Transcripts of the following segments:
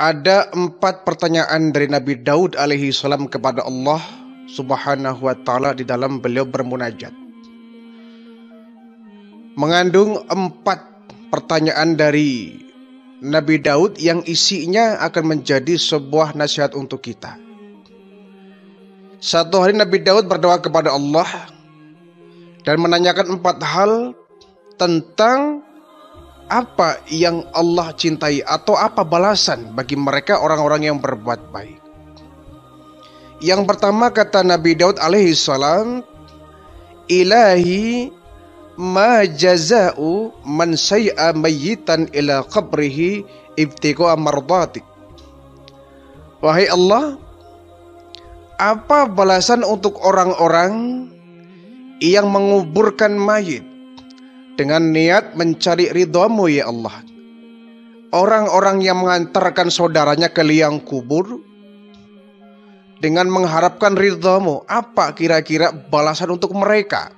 Ada 4 pertanyaan dari Nabi Daud alaihi salam kepada Allah subhanahu wa ta'ala di dalam beliau bermunajat. Mengandung 4 pertanyaan dari Nabi Daud yang isinya akan menjadi sebuah nasihat untuk kita. Satu hari Nabi Daud berdoa kepada Allah dan menanyakan 4 hal tentang apa yang Allah cintai atau apa balasan bagi mereka orang-orang yang berbuat baik. Yang pertama kata Nabi Daud alaihi salam, Ilahi ma jaza'u man say'a mayyitan ila qabrihi ibtiqa mardatik. Wahai Allah, apa balasan untuk orang-orang yang menguburkan mayit dengan niat mencari ridhamu ya Allah? Orang-orang yang mengantarkan saudaranya ke liang kubur dengan mengharapkan ridhamu, apa kira-kira balasan untuk mereka?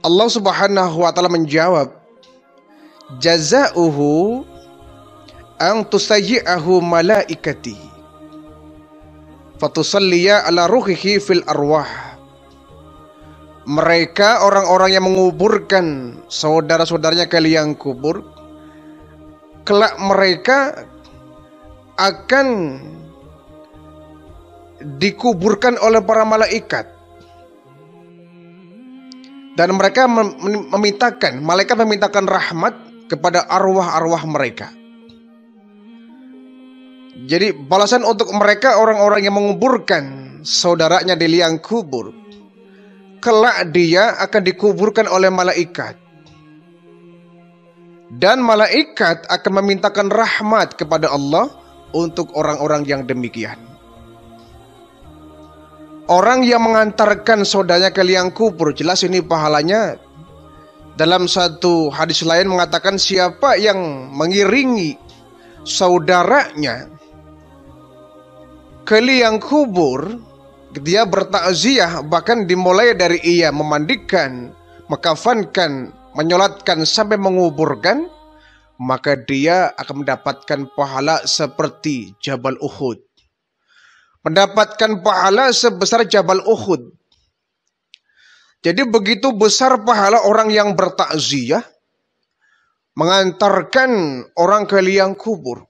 Allah subhanahu wa ta'ala menjawab, Jaza'uhu an tusayyi'ahu malaikati fatusalliya ala ruhihi fil arwah. Mereka orang-orang yang menguburkan saudara-saudaranya ke liang kubur, kelak mereka akan dikuburkan oleh para malaikat, dan mereka malaikat memintakan rahmat kepada arwah-arwah mereka. Jadi balasan untuk mereka orang-orang yang menguburkan saudaranya di liang kubur, kelak dia akan dikuburkan oleh malaikat, dan malaikat akan memintakan rahmat kepada Allah untuk orang-orang yang demikian. Orang yang mengantarkan saudaranya ke liang kubur, jelas ini pahalanya. Dalam satu hadis lain mengatakan, siapa yang mengiringi saudaranya ke liang kubur, dia bertakziah, bahkan dimulai dari ia memandikan, mengkafankan, menyolatkan sampai menguburkan, maka dia akan mendapatkan pahala seperti Jabal Uhud. Mendapatkan pahala sebesar Jabal Uhud. Jadi begitu besar pahala orang yang bertakziah mengantarkan orang ke liang kubur.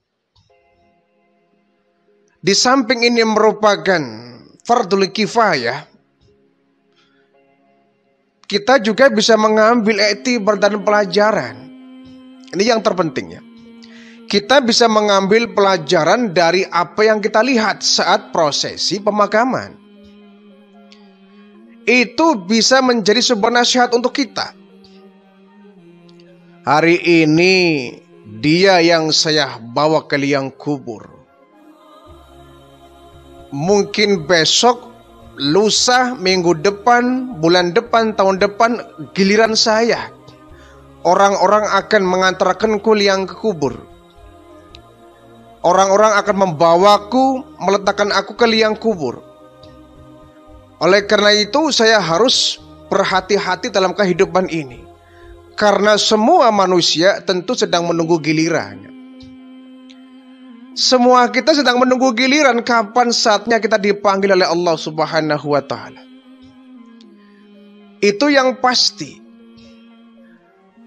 Di samping ini merupakan fardul kifayah, kita juga bisa mengambil iktibar dan pelajaran. Ini yang terpentingnya. Kita bisa mengambil pelajaran dari apa yang kita lihat saat prosesi pemakaman. Itu bisa menjadi sebuah nasihat untuk kita. Hari ini dia yang saya bawa ke liang kubur. Mungkin besok, lusa, minggu depan, bulan depan, tahun depan, giliran saya. Orang-orang akan mengantarkanku liang ke kubur. Orang-orang akan membawaku, meletakkan aku ke liang kubur. Oleh karena itu saya harus berhati-hati dalam kehidupan ini. Karena semua manusia tentu sedang menunggu gilirannya. Semua kita sedang menunggu giliran kapan saatnya kita dipanggil oleh Allah subhanahu wa ta'ala. Itu yang pasti.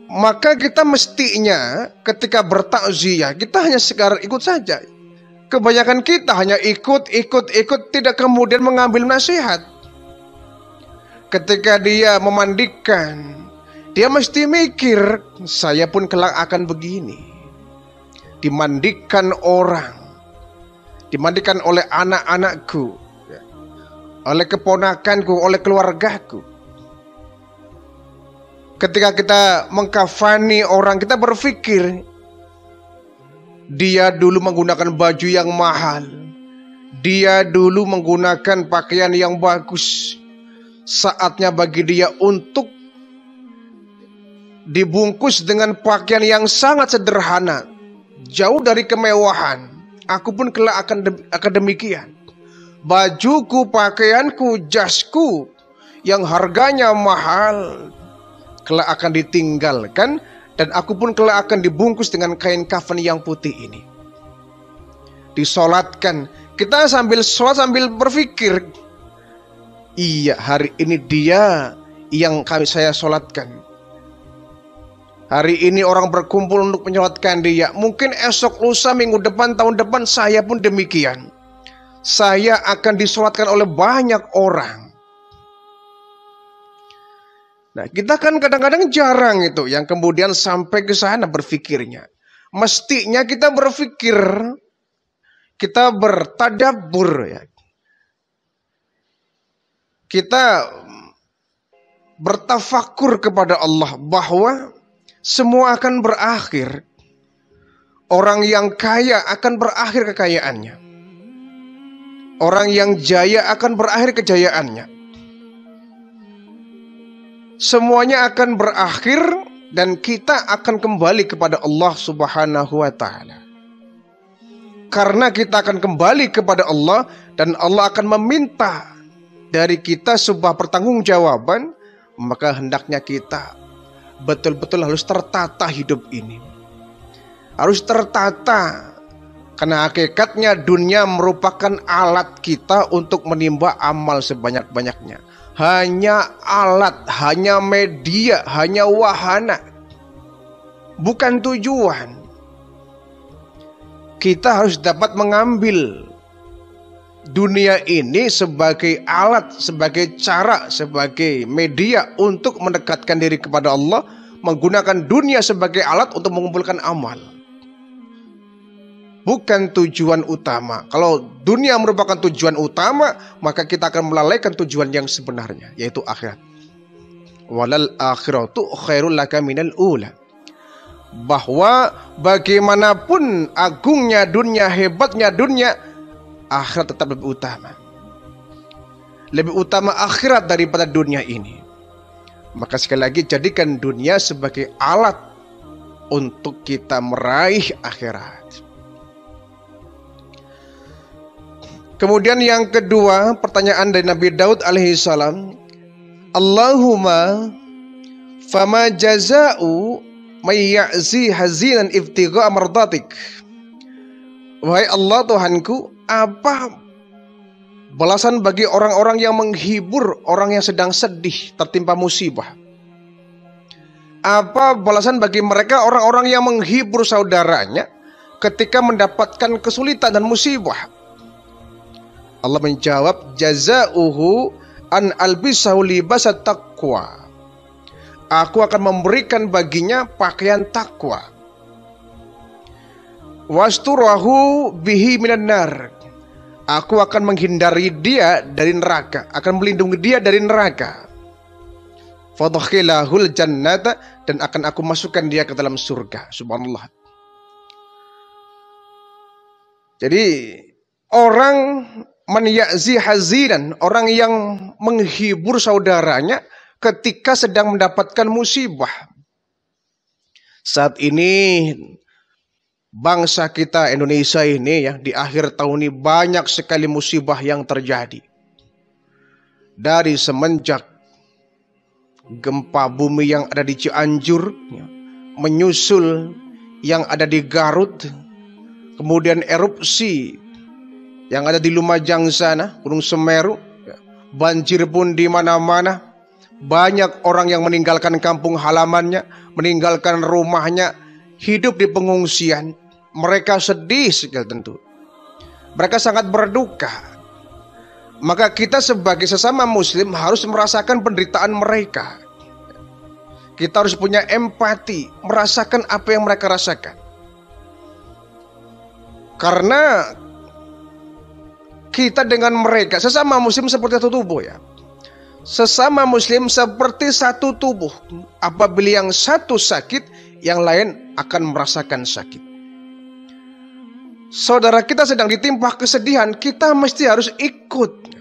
Maka kita mestinya ketika bertakziah, kita hanya sekedar ikut saja. Kebanyakan kita hanya ikut, tidak kemudian mengambil nasihat. Ketika dia memandikan, dia mesti mikir, saya pun kelak akan begini. Dimandikan orang, dimandikan oleh anak-anakku, oleh keponakanku, oleh keluargaku. Ketika kita mengkafani orang, kita berpikir, dia dulu menggunakan baju yang mahal, dia dulu menggunakan pakaian yang bagus. Saatnya bagi dia untuk dibungkus dengan pakaian yang sangat sederhana, jauh dari kemewahan. Aku pun kelak akan demikian. Bajuku, pakaianku, jasku yang harganya mahal kelak akan ditinggalkan dan aku pun kelak akan dibungkus dengan kain kafan yang putih ini. Disolatkan. Kita sambil sholat sambil berpikir, iya, hari ini dia yang saya solatkan. Hari ini orang berkumpul untuk menyolatkan dia. Mungkin esok, lusa, minggu depan, tahun depan saya pun demikian. Saya akan disolatkan oleh banyak orang. Nah, kita kan kadang-kadang jarang itu yang kemudian sampai ke sana berpikirnya. Mestinya kita berpikir, kita bertadabbur ya. Kita bertafakur kepada Allah bahwa semua akan berakhir. Orang yang kaya akan berakhir kekayaannya. Orang yang jaya akan berakhir kejayaannya. Semuanya akan berakhir dan kita akan kembali kepada Allah Subhanahu wa taala. Karena kita akan kembali kepada Allah dan Allah akan meminta dari kita sebuah pertanggungjawaban, maka hendaknya kita betul-betul harus tertata hidup ini. Harus tertata. Karena hakikatnya dunia merupakan alat kita untuk menimba amal sebanyak-banyaknya. Hanya alat, hanya media, hanya wahana. Bukan tujuan. Kita harus dapat mengambil dunia ini sebagai alat, sebagai cara, sebagai media untuk mendekatkan diri kepada Allah, menggunakan dunia sebagai alat untuk mengumpulkan amal. Bukan tujuan utama. Kalau dunia merupakan tujuan utama, maka kita akan melalaikan tujuan yang sebenarnya, yaitu akhirat. Walal akhiratu khairul laka minal ula. Bahwa bagaimanapun agungnya dunia, hebatnya dunia, akhirat tetap lebih utama. Lebih utama akhirat daripada dunia ini. Maka sekali lagi jadikan dunia sebagai alat untuk kita meraih akhirat. Kemudian yang kedua, pertanyaan dari Nabi Daud alaihissalam, Allahumma fama jaza'u may ya'zi hazinan ibtigha'a mardatik. Wahai Allah Tuhanku, apa balasan bagi orang-orang yang menghibur orang yang sedang sedih tertimpa musibah? Apa balasan bagi mereka orang-orang yang menghibur saudaranya ketika mendapatkan kesulitan dan musibah? Allah menjawab, jazauhu an albisahu libasat taqwa. Aku akan memberikan baginya pakaian takwa. Wasturahu bihi minan nar. Aku akan menghindari dia dari neraka, akan melindungi dia dari neraka. Fadkhilahul jannata, dan akan aku masukkan dia ke dalam surga. Subhanallah. Jadi orang menyazi hazinan, orang yang menghibur saudaranya ketika sedang mendapatkan musibah. Saat ini bangsa kita Indonesia ini ya, di akhir tahun ini banyak sekali musibah yang terjadi. Dari semenjak gempa bumi yang ada di Cianjur ya, menyusul yang ada di Garut, kemudian erupsi yang ada di Lumajang sana, Gunung Semeru, banjir pun di mana-mana. Banyak orang yang meninggalkan kampung halamannya, meninggalkan rumahnya, hidup di pengungsian. Mereka sedih sekali tentu. Mereka sangat berduka. Maka kita sebagai sesama muslim harus merasakan penderitaan mereka. Kita harus punya empati, merasakan apa yang mereka rasakan. Karena kita dengan mereka, sesama muslim seperti satu tubuh ya. Sesama muslim seperti satu tubuh. Apabila yang satu sakit, yang lain akan merasakan sakit. Saudara kita sedang ditimpa kesedihan, kita mesti harus ikut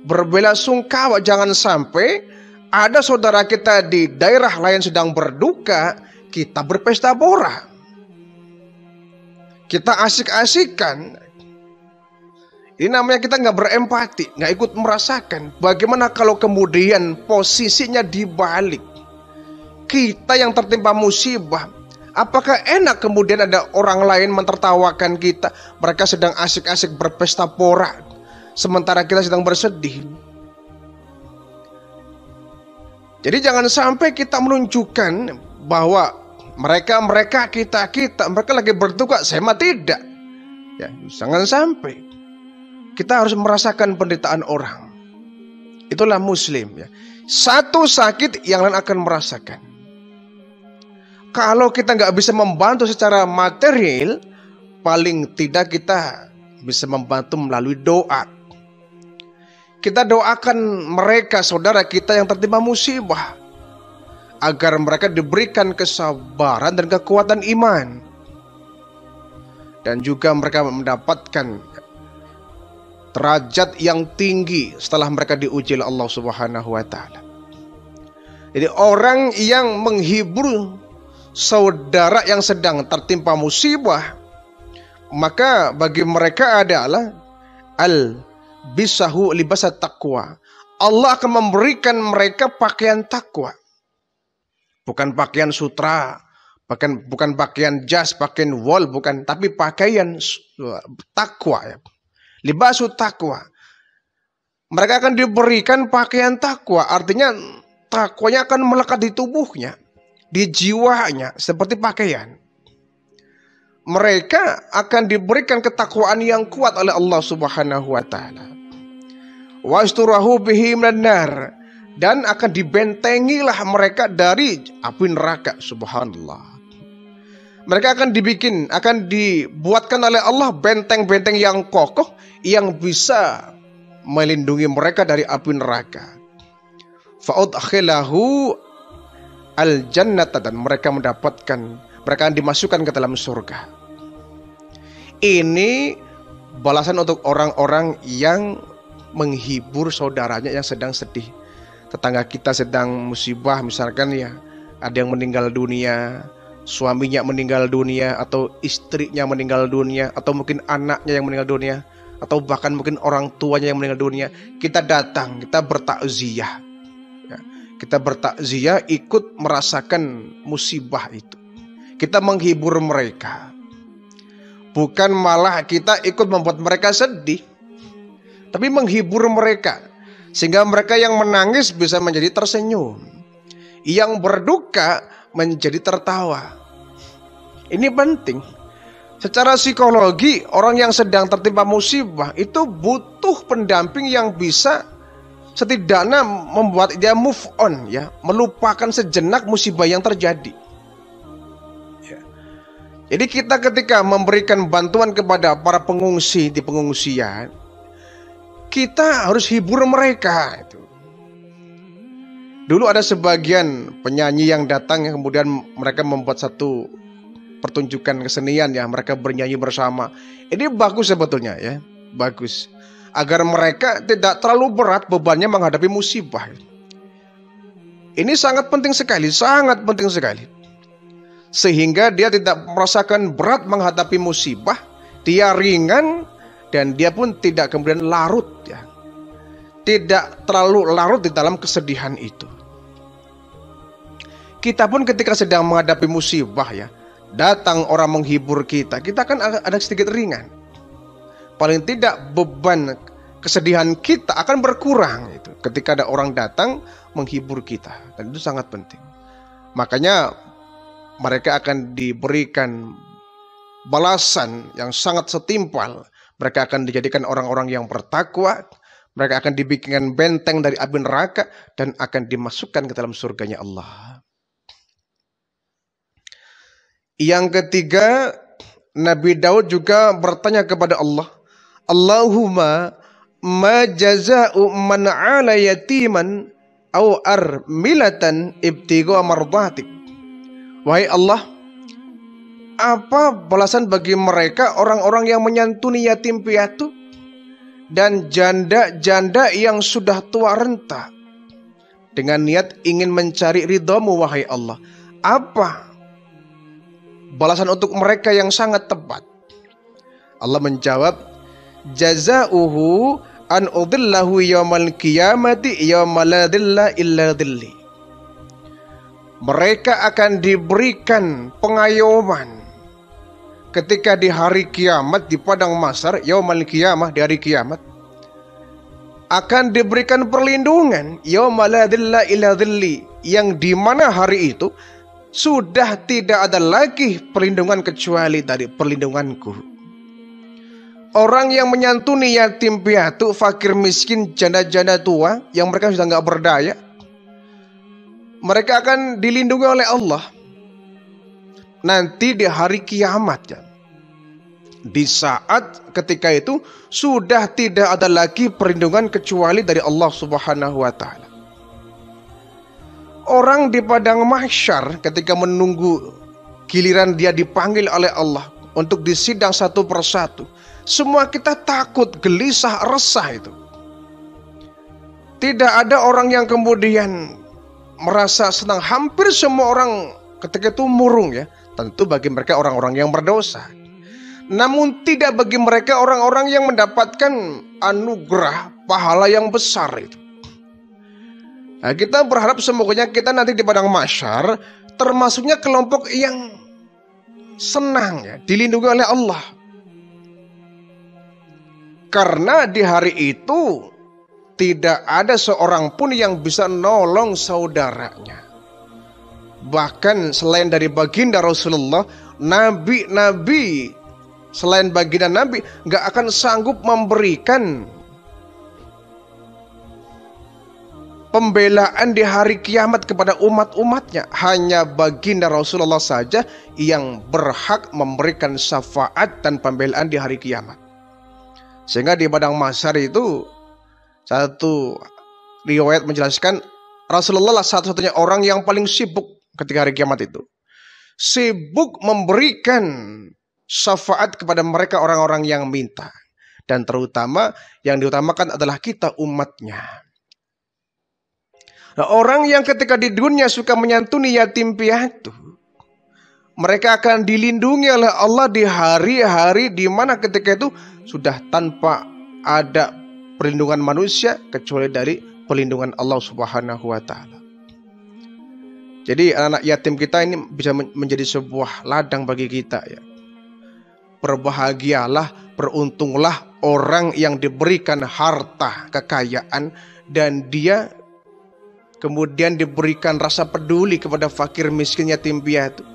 berbelasungkawa. Jangan sampai ada saudara kita di daerah lain sedang berduka, kita berpesta pora, kita asik-asikan. Ini namanya kita nggak berempati, nggak ikut merasakan. Bagaimana kalau kemudian posisinya dibalik? Kita yang tertimpa musibah, Apakah enak kemudian ada orang lain mentertawakan kita, mereka sedang asik-asik berpesta pora, sementara kita sedang bersedih? Jadi jangan sampai kita menunjukkan bahwa mereka mereka lagi berduka, saya mah tidak. Ya, jangan sampai. Kita harus merasakan penderitaan orang. Itulah Muslim, ya. Satu sakit, yang lain akan merasakan. Kalau kita nggak bisa membantu secara material, paling tidak kita bisa membantu melalui doa. Kita doakan mereka, saudara kita yang tertimpa musibah, agar mereka diberikan kesabaran dan kekuatan iman, dan juga mereka mendapatkan derajat yang tinggi setelah mereka diuji oleh Allah Subhanahu wa Ta'ala. Jadi orang yang menghibur saudara yang sedang tertimpa musibah, maka bagi mereka adalah al-bisahu libasat taqwa. Allah akan memberikan mereka pakaian takwa. Bukan pakaian sutra, bukan pakaian jas, pakaian wol, bukan, tapi pakaian takwa, ya. Libasu takwa. Mereka akan diberikan pakaian takwa, artinya takwanya akan melekat di tubuhnya, di jiwanya, seperti pakaian. Mereka akan diberikan ketakwaan yang kuat oleh Allah Subhanahu wa Ta'ala. Wasturahu bihi minan nar, dan akan dibentengilah mereka dari api neraka. Subhanallah. Mereka akan dibuatkan oleh Allah benteng-benteng yang kokoh yang bisa melindungi mereka dari api neraka. Fa'udkhilahu al-jannata, dan mereka akan dimasukkan ke dalam surga. Ini balasan untuk orang-orang yang menghibur saudaranya yang sedang sedih. Tetangga kita sedang musibah, misalkan, ya, ada yang meninggal dunia, suaminya meninggal dunia, atau istrinya meninggal dunia, atau mungkin anaknya yang meninggal dunia, atau bahkan mungkin orang tuanya yang meninggal dunia. Kita datang, kita bertakziah, ya. Kita bertakziah, ikut merasakan musibah itu. Kita menghibur mereka, bukan malah kita ikut membuat mereka sedih, tapi menghibur mereka, sehingga mereka yang menangis bisa menjadi tersenyum, yang berduka menjadi tertawa. Ini penting. Secara psikologi, orang yang sedang tertimpa musibah itu butuh pendamping yang bisa setidaknya membuat dia move on, ya, melupakan sejenak musibah yang terjadi. Ya. Jadi kita ketika memberikan bantuan kepada para pengungsi di pengungsian, kita harus hibur mereka. Dulu ada sebagian penyanyi yang datang, yang kemudian mereka membuat satu pertunjukan kesenian, ya, mereka bernyanyi bersama. Ini bagus sebetulnya, ya, bagus, agar mereka tidak terlalu berat bebannya menghadapi musibah. Ini sangat penting sekali, sehingga dia tidak merasakan berat menghadapi musibah, dia ringan, dan dia pun tidak kemudian larut, ya, tidak terlalu larut di dalam kesedihan itu. Kita pun ketika sedang menghadapi musibah, ya, datang orang menghibur kita, kita kan ada sedikit ringan. Paling tidak beban kesedihan kita akan berkurang itu ketika ada orang datang menghibur kita, dan itu sangat penting. Makanya mereka akan diberikan balasan yang sangat setimpal. Mereka akan dijadikan orang-orang yang bertakwa, mereka akan dibikinkan benteng dari api neraka, dan akan dimasukkan ke dalam surganya Allah. Yang ketiga, Nabi Daud juga bertanya kepada Allah, Allahumma ma jaza'u man 'ala yatiman aw armilatan ibtigha mardatik. Wahai Allah, apa balasan bagi mereka orang-orang yang menyantuni yatim piatu dan janda-janda yang sudah tua renta dengan niat ingin mencari ridhamu, wahai Allah? Apa balasan untuk mereka yang sangat tepat? Allah menjawab, jazauhu an udillahu yawmal qiyamati yawma la dhilla illa dhilli. mereka akan diberikan pengayoman ketika di hari kiamat di padang mahsyar, yaumul qiyamah, di hari kiamat akan diberikan perlindungan, yauma la dhilla illa dhilli, yang dimana hari itu sudah tidak ada lagi perlindungan kecuali dari perlindunganku. Orang yang menyantuni yatim piatu, fakir miskin, janda-janda tua yang mereka sudah nggak berdaya, mereka akan dilindungi oleh Allah nanti di hari kiamat ya. Di saat ketika itu sudah tidak ada lagi perlindungan kecuali dari Allah Subhanahu wa taala. Orang di padang mahsyar ketika menunggu giliran dia dipanggil oleh Allah untuk disidang satu persatu, semua kita takut, gelisah, resah itu. Tidak ada orang yang kemudian merasa senang. Hampir semua orang ketika itu murung ya. Tentu bagi mereka orang-orang yang berdosa. Namun tidak bagi mereka orang-orang yang mendapatkan anugerah pahala yang besar itu. Nah, kita berharap semoga kita nanti di padang mahsyar termasuknya kelompok yang senang ya, dilindungi oleh Allah. Karena di hari itu tidak ada seorang pun yang bisa nolong saudaranya. Bahkan selain dari baginda Rasulullah, nabi-nabi selain baginda Nabi nggak akan sanggup memberikan pembelaan di hari kiamat kepada umat-umatnya. Hanya baginda Rasulullah saja yang berhak memberikan syafaat dan pembelaan di hari kiamat. Sehingga di padang mahsyar itu satu riwayat menjelaskan Rasulullah lah satu-satunya orang yang paling sibuk ketika hari kiamat itu. Sibuk memberikan syafaat kepada mereka orang-orang yang minta. Dan terutama yang diutamakan adalah kita umatnya. Nah, orang yang ketika di dunia suka menyantuni yatim piatu, mereka akan dilindungi oleh Allah di hari-hari di mana ketika itu sudah tanpa ada perlindungan manusia kecuali dari perlindungan Allah Subhanahu wa taala. Jadi anak-anak yatim kita ini bisa menjadi sebuah ladang bagi kita ya. Berbahagialah, beruntunglah orang yang diberikan harta kekayaan dan dia kemudian diberikan rasa peduli kepada fakir miskin yatim piatu.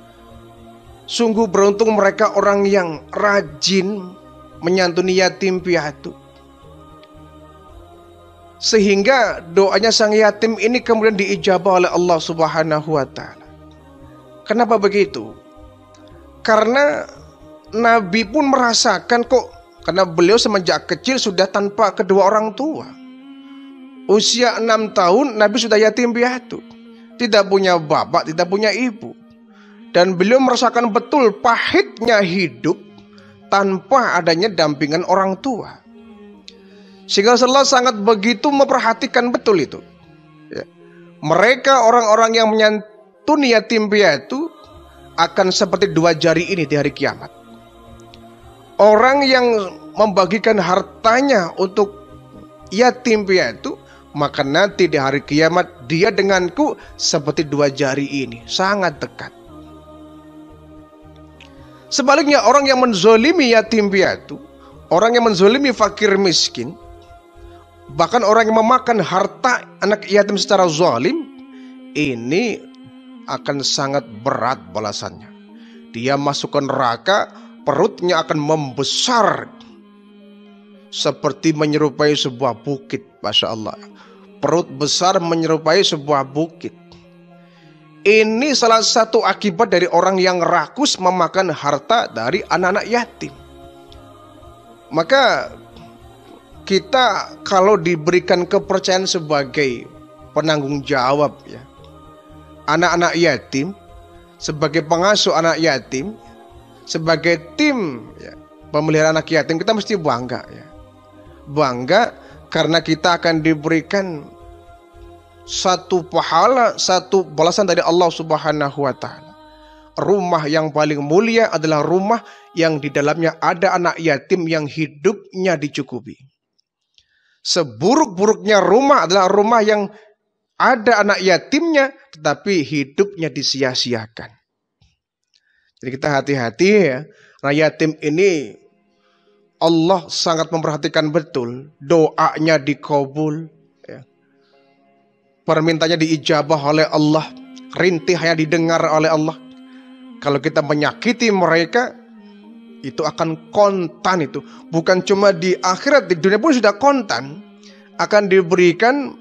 Sungguh beruntung mereka orang yang rajin menyantuni yatim piatu. Sehingga doanya sang yatim ini kemudian diijabah oleh Allah Subhanahu wa taala. Kenapa begitu? Karena Nabi pun merasakan kok, karena beliau semenjak kecil sudah tanpa kedua orang tua. Usia 6 tahun Nabi sudah yatim piatu. Tidak punya bapak, tidak punya ibu. Dan beliau merasakan betul pahitnya hidup tanpa adanya dampingan orang tua. Sehingga Rasulullah sangat begitu memperhatikan betul itu ya. Mereka orang-orang yang menyantuni yatim piatu akan seperti dua jari ini di hari kiamat. Orang yang membagikan hartanya untuk yatim piatu, maka nanti di hari kiamat dia denganku seperti dua jari ini, sangat dekat. Sebaliknya orang yang menzolimi yatim piatu, orang yang menzolimi fakir miskin, bahkan orang yang memakan harta anak yatim secara zalim, ini akan sangat berat balasannya. Dia masuk ke neraka, perutnya akan membesar seperti menyerupai sebuah bukit. Masya Allah, perut besar menyerupai sebuah bukit. Ini salah satu akibat dari orang yang rakus memakan harta dari anak-anak yatim. Maka kita kalau diberikan kepercayaan sebagai penanggung jawab ya, anak-anak yatim, sebagai pengasuh anak yatim, sebagai tim ya, pemelihara anak yatim, kita mesti bangga ya. Bangga karena kita akan diberikan satu pahala, satu balasan dari Allah Subhanahu wa taala. Rumah yang paling mulia adalah rumah yang di dalamnya ada anak yatim yang hidupnya dicukupi. Seburuk-buruknya rumah adalah rumah yang ada anak yatimnya, tetapi hidupnya disia-siakan. Jadi kita hati-hati ya. Anak yatim ini Allah sangat memperhatikan betul. Doanya dikabul, ya. Permintaannya diijabah oleh Allah. Rintihnya didengar oleh Allah. Kalau kita menyakiti mereka, itu akan kontan itu. Bukan cuma di akhirat, di dunia pun sudah kontan. Akan diberikan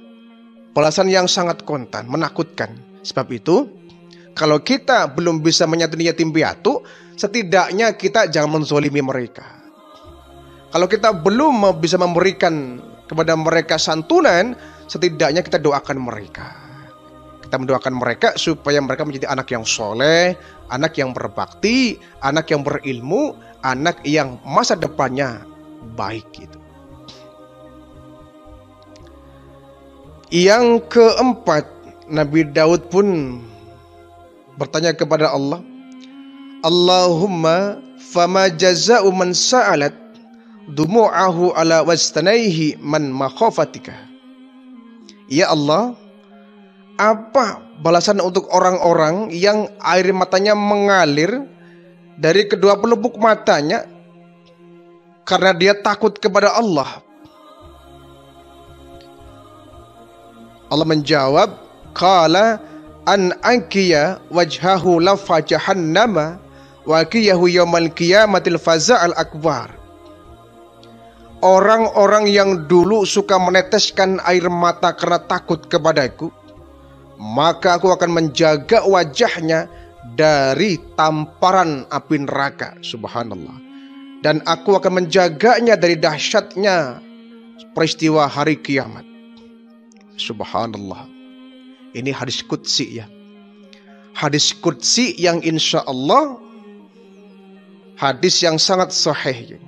balasan yang sangat kontan, menakutkan. Sebab itu, kalau kita belum bisa menyantuni yatim piatu, setidaknya kita jangan menzolimi mereka. Kalau kita belum bisa memberikan kepada mereka santunan, setidaknya kita doakan mereka. Kita mendoakan mereka supaya mereka menjadi anak yang soleh, anak yang berbakti, anak yang berilmu, anak yang masa depannya baik gitu. Yang keempat, Nabi Daud pun bertanya kepada Allah, Allahumma fama jaza'u man sa'alat dumu'ahu ala wastanaihi man makhafatika. Ya Allah, apa balasan untuk orang-orang yang air matanya mengalir dari kedua pelupuk matanya karena dia takut kepada Allah? Allah menjawab, qala an ankiya wajhahu lafa jahannama wa qiyahu yaumal qiyamatil faza'al akbar. Orang-orang yang dulu suka meneteskan air mata karena takut kepadaku, maka aku akan menjaga wajahnya dari tamparan api neraka. Subhanallah. Dan aku akan menjaganya dari dahsyatnya peristiwa hari kiamat. Subhanallah. Ini hadis qudsi ya. Hadis qudsi yang insya Allah hadis yang sangat sahih.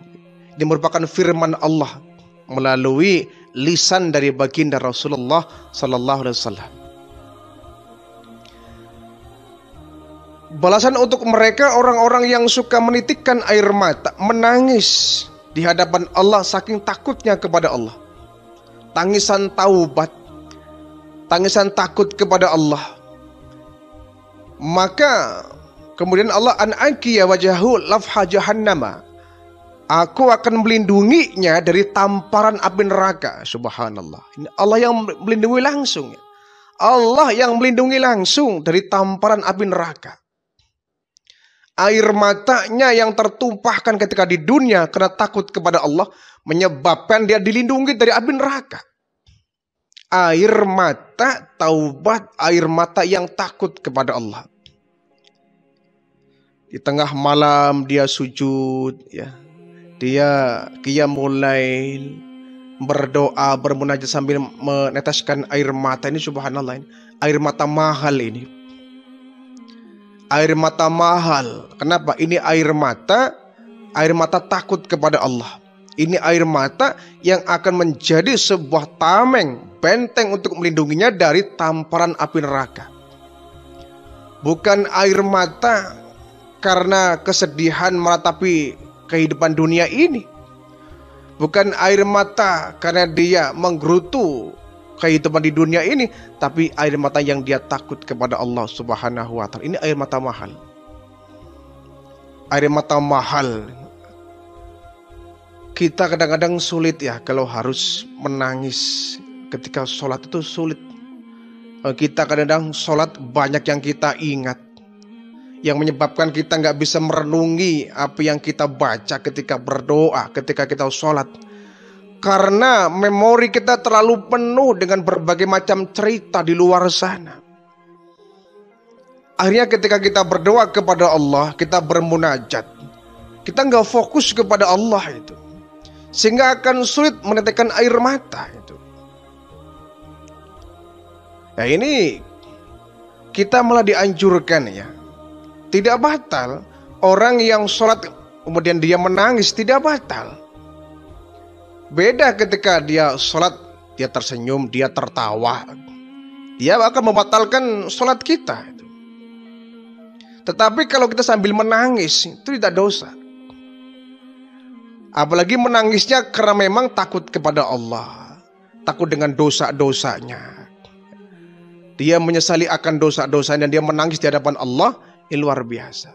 Ini merupakan firman Allah melalui lisan dari baginda Rasulullah sallallahu alaihi wasallam. Balasan untuk mereka orang-orang yang suka menitikkan air mata, menangis di hadapan Allah saking takutnya kepada Allah. Tangisan taubat, tangisan takut kepada Allah. Maka kemudian Allah an-ankiya wajahu lafha jahannama. Aku akan melindunginya dari tamparan api neraka. Subhanallah. Ini Allah yang melindungi langsung. Allah yang melindungi langsung dari tamparan api neraka. Air matanya yang tertumpahkan ketika di dunia karena takut kepada Allah menyebabkan dia dilindungi dari api neraka. Air mata taubat, air mata yang takut kepada Allah. Di tengah malam dia sujud, ya. Dia qiyamul lail, berdoa, bermunajat sambil meneteskan air mata. Ini subhanallah, ini air mata mahal ini. Air mata mahal. Kenapa? Ini air mata takut kepada Allah. Ini air mata yang akan menjadi sebuah tameng, benteng untuk melindunginya dari tamparan api neraka. Bukan air mata karena kesedihan meratapi kehidupan dunia ini. Bukan air mata karena dia menggerutu kehidupan di dunia ini, tapi air mata yang dia takut kepada Allah Subhanahu wa ta'ala. Ini air mata mahal. Air mata mahal. Kita kadang-kadang sulit ya kalau harus menangis ketika sholat, itu sulit. Kita kadang-kadang sholat banyak yang kita ingat, yang menyebabkan kita nggak bisa merenungi apa yang kita baca ketika berdoa, ketika kita sholat. Karena memori kita terlalu penuh dengan berbagai macam cerita di luar sana. Akhirnya ketika kita berdoa kepada Allah, kita bermunajat, kita nggak fokus kepada Allah itu. Sehingga akan sulit menetekkan air mata itu. Ya ini kita malah dianjurkan ya. Tidak batal. Orang yang sholat kemudian dia menangis, tidak batal. Beda ketika dia sholat, dia tersenyum, dia tertawa. Dia akan membatalkan sholat kita. Tetapi kalau kita sambil menangis, itu tidak dosa. Apalagi menangisnya karena memang takut kepada Allah, takut dengan dosa-dosanya. dia menyesali akan dosa-dosa dan dia menangis di hadapan Allah, ini luar biasa.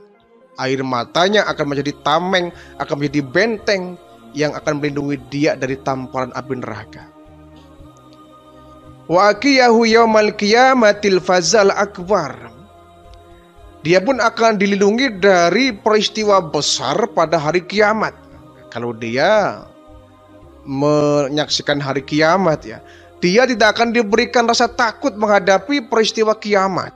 Air matanya akan menjadi tameng, akan menjadi benteng yang akan melindungi dia dari tamparan api neraka. Wa aqiyahu yaumal qiyamatil fazal akbar. Dia pun akan dilindungi dari peristiwa besar pada hari kiamat. Kalau dia menyaksikan hari kiamat ya, dia tidak akan diberikan rasa takut menghadapi peristiwa kiamat.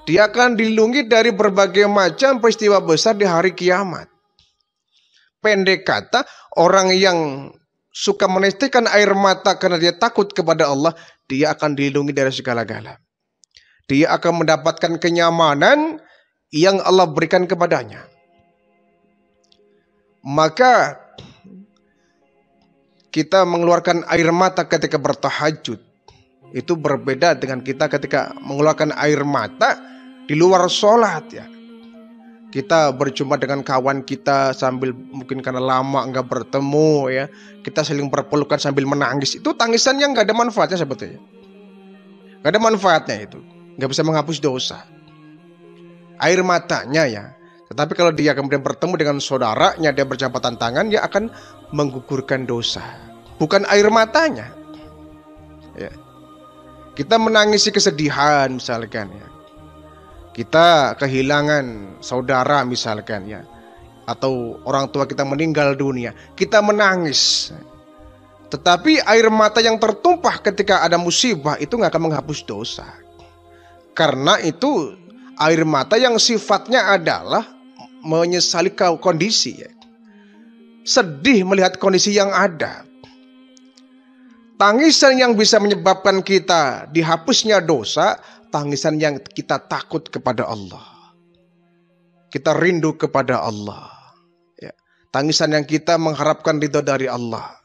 Dia akan dilindungi dari berbagai macam peristiwa besar di hari kiamat. Pendek kata, orang yang suka menitikan air mata karena dia takut kepada Allah, dia akan dilindungi dari segala-gala. Dia akan mendapatkan kenyamanan yang Allah berikan kepadanya. Maka kita mengeluarkan air mata ketika bertahajud itu berbeda dengan kita ketika mengeluarkan air mata di luar sholat ya. Kita berjumpa dengan kawan kita sambil mungkin karena lama nggak bertemu ya, kita saling berpelukan sambil menangis. Itu tangisan yang nggak ada manfaatnya sebetulnya. Nggak ada manfaatnya itu, nggak bisa menghapus dosa. Air matanya ya. Tetapi kalau dia kemudian bertemu dengan saudaranya, dia berjabat tangan, dia akan menggugurkan dosa. Bukan air matanya. Ya. Kita menangisi kesedihan misalkan ya. Kita kehilangan saudara misalkan ya. Atau orang tua kita meninggal dunia. Kita menangis. Tetapi air mata yang tertumpah ketika ada musibah itu gak akan menghapus dosa. Karena itu air mata yang sifatnya adalah menyesali kondisi ya. Sedih melihat kondisi yang ada. Tangisan yang bisa menyebabkan kita dihapusnya dosa, tangisan yang kita takut kepada Allah. Kita rindu kepada Allah ya. Tangisan yang kita mengharapkan ridho dari Allah.